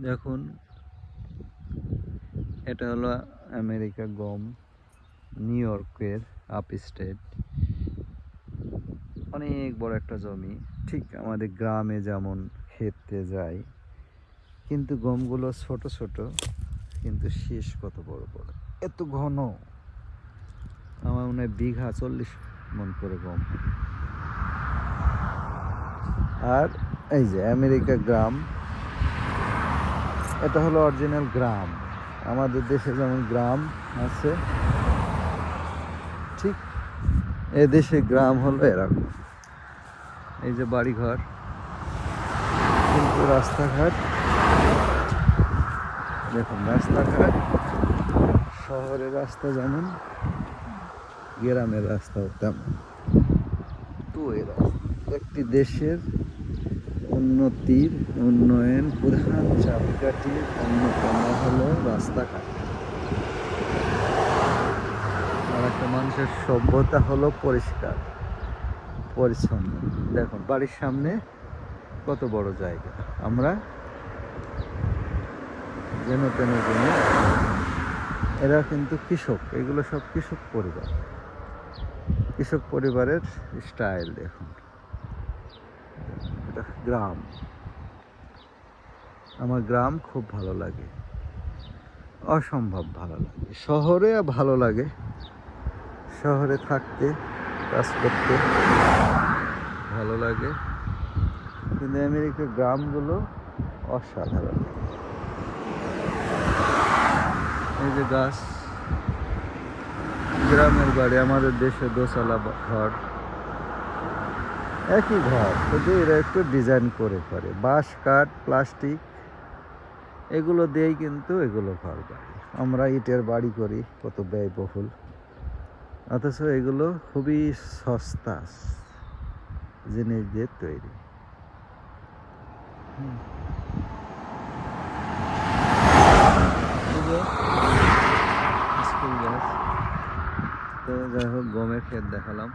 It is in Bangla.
দেখুন, এটা হলো আমেরিকা গম, নিউ ইয়র্কের আপ স্টেট। অনেক বড় একটা জমি, ঠিক আমাদের গ্রামে যেমন খেতে যায়, কিন্তু গমগুলো ছোট ছোট, কিন্তু শীষ কত বড় বড়, এত ঘন। আমার মনে হয় বিঘা 40 মন করে গম। আর এই যে আমেরিকা গ্রাম, এটা হলো অরিজিনাল গ্রাম। আমাদের দেশে যেমন গ্রাম আছে, ঠিক এদেশে গ্রাম হলো এরকম। এই যে বাড়িঘর, কিন্তু রাস্তাঘাট দেখুন, রাস্তাঘাট শহরের রাস্তা যেমন, গ্রামের রাস্তাও তেমন। তো এরা একটি দেশের উন্নয়ন প্রধান চাবিকাঠির অন্যতম হলো রাস্তাঘাট। আর একটা মানুষের সভ্যতা হলো পরিষ্কার পরিচ্ছন্ন। দেখুন বাড়ির সামনে কত বড় জায়গা, আমরা যেন তেন জন্য। এরা কিন্তু কৃষক, এগুলো সব কৃষক পরিবার, কৃষক পরিবারের স্টাইল। দেখুন, এটা গ্রাম। আমার গ্রাম খুব ভালো লাগে, অসম্ভব ভালো লাগে। শহরে ভালো লাগে, শহরে থাকতে কাজ করতে ভালো লাগে, কিন্তু আমেরিকার গ্রামগুলো অসাধারণ। এই যে গাছ, গ্রামের বাড়ি, আমাদের দেশে দোতলা ঘর, একই ঘর, শুধু এরা একটু ডিজাইন করে করে বাঁশ, কাঠ, প্লাস্টিক এগুলো দিয়েই কিন্তু এগুলো ঘর বাড়ি। আমরা ইটের বাড়ি করি, কত ব্যয়বহুল, অথচ এগুলো খুবই সস্তা জিনিস দিয়ে তৈরি। স্কুল গাছ। তো যাই হোক, গমের ক্ষেত দেখালাম।